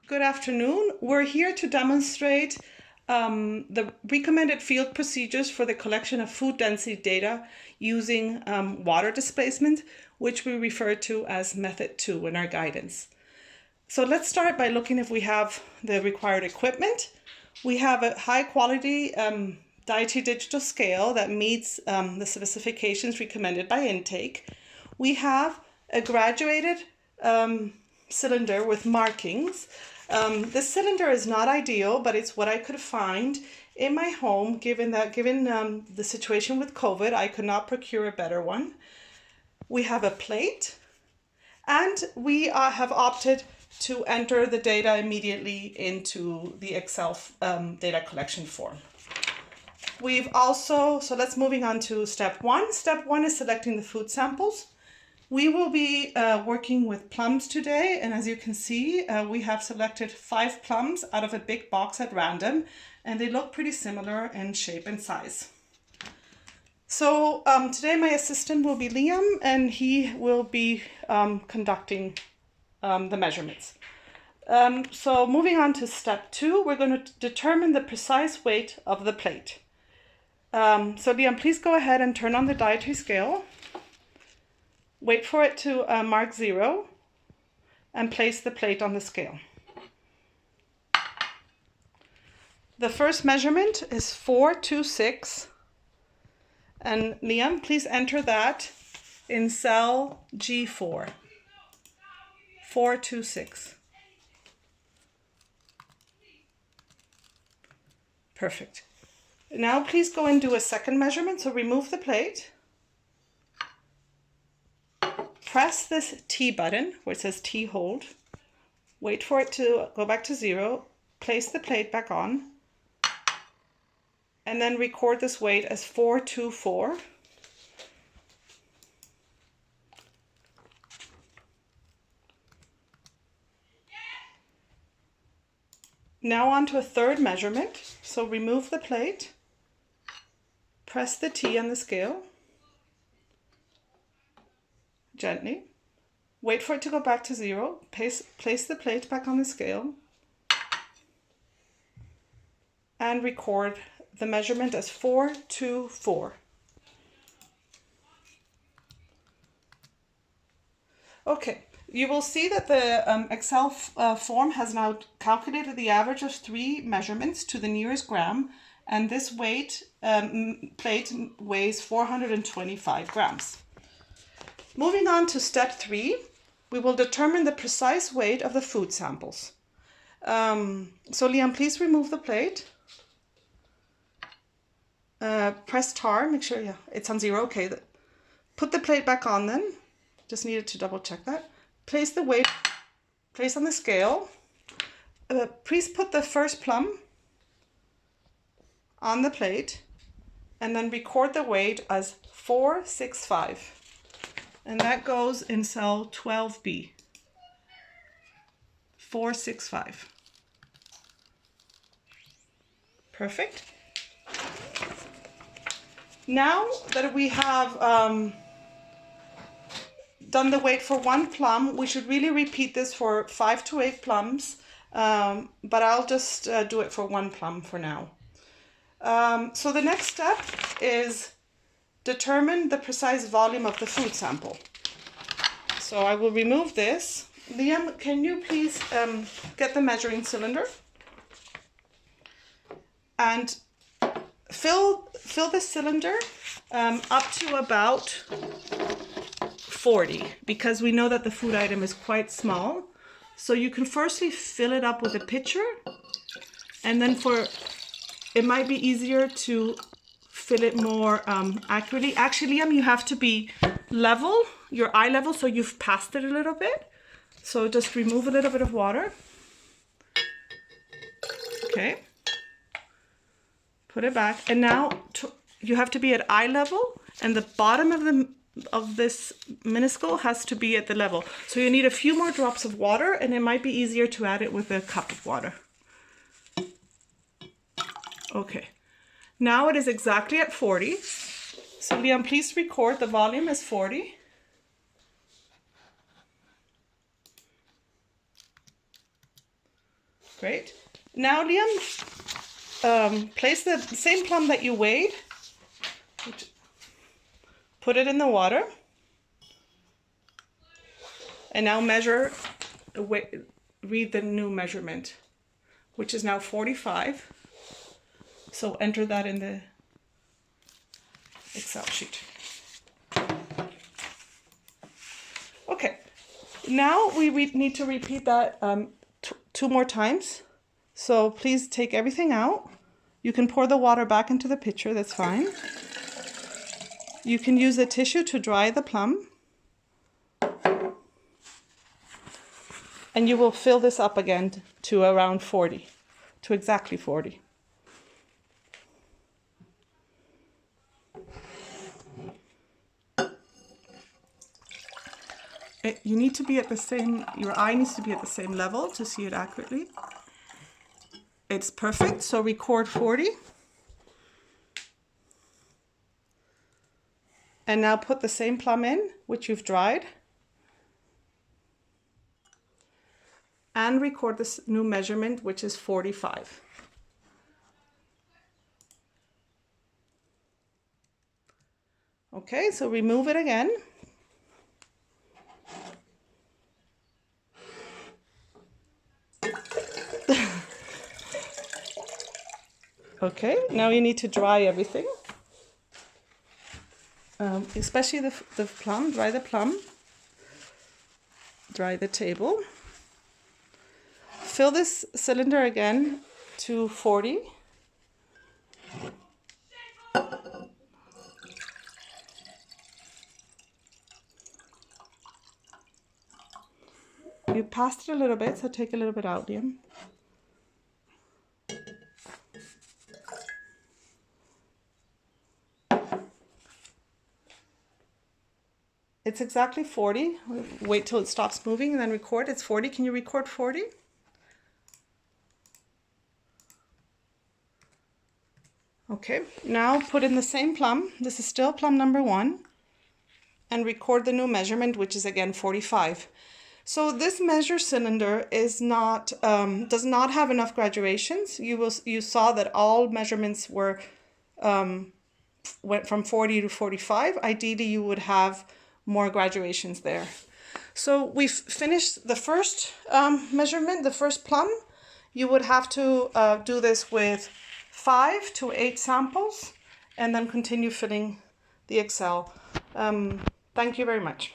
Good afternoon. We're here to demonstrate the recommended field procedures for the collection of food density data using water displacement, which we refer to as method 2 in our guidance. So let's start by looking if we have the required equipment. We have a high quality dietary digital scale that meets the specifications recommended by intake. We have a graduated cylinder with markings. This cylinder is not ideal, but it's what I could find in my home, given the situation with COVID, I could not procure a better one. We have a plate, and we have opted to enter the data immediately into the Excel data collection form. We've also, so let's moving on to step 1. Step 1 is selecting the food samples. We will be working with plums today, and as you can see, we have selected 5 plums out of a big box at random, and they look pretty similar in shape and size. So today my assistant will be Liam, and he will be conducting the measurements. So moving on to step 2, we're going to determine the precise weight of the plate. So Liam, please go ahead and turn on the dietary scale. Wait for it to mark 0 and place the plate on the scale. The first measurement is 426, and Liam, please enter that in cell G4. 426. Perfect. Now please go and do a second measurement. So remove the plate. Press this T button where it says T hold. Wait for it to go back to 0. Place the plate back on. And then record this weight as 424. Now on to a third measurement. So remove the plate. Press the T on the scale. Gently. Wait for it to go back to 0. Place the plate back on the scale. And record the measurement as 424. Okay, you will see that the Excel form has now calculated the average of 3 measurements to the nearest gram, and this plate weighs 425 grams. Moving on to step 3, we will determine the precise weight of the food samples. So Liam, please remove the plate. Press tar, make sure it's on 0. Okay, put the plate back on then. Just needed to double check that. Place the weight, place on the scale. Please put the first plum on the plate and then record the weight as 465. And that goes in cell 12B. 465. Perfect. Now that we have done the weight for 1 plum, we should really repeat this for 5 to 8 plums, but I'll just do it for 1 plum for now. So the next step is determine the precise volume of the food sample. So I will remove this. Liam, can you please get the measuring cylinder and fill the cylinder up to about 40, because we know that the food item is quite small. So you can firstly fill it up with a pitcher, and then it might be easier to fill it more accurately. Actually, Liam, you have to be level, your eye level, so you've passed it a little bit. So just remove a little bit of water. Okay. Put it back, and now you have to be at eye level, and the bottom of this minuscule has to be at the level. So you need a few more drops of water, and it might be easier to add it with a cup of water. Okay. Now it is exactly at 40. So Liam, please record the volume as 40. Great. Now, Liam, place the same plum that you weighed, put it in the water, and now read the new measurement, which is now 45. So enter that in the Excel sheet. Okay, now we need to repeat that two more times. So please take everything out. You can pour the water back into the pitcher, that's fine. You can use a tissue to dry the plum. And you will fill this up again to around 40, to exactly 40. You need to be at the same, your eye needs to be at the same level to see it accurately. It's perfect, so record 40. And now put the same plum in, which you've dried. And record this new measurement, which is 45. Okay, so remove it again. Okay, now you need to dry everything, especially the plum. Dry the plum, dry the table. Fill this cylinder again to 40. You passed it a little bit, so take a little bit out, Liam. It's exactly 40. Wait till it stops moving and then record. It's 40. Can you record 40? Okay, now put in the same plum. This is still plum number 1. And record the new measurement, which is again 45. So this measure cylinder is not does not have enough graduations. You saw that all measurements were went from 40 to 45. Ideally, you would have more graduations there. So we've finished the first measurement, the first plum. You would have to do this with 5 to 8 samples and then continue filling the Excel. Thank you very much.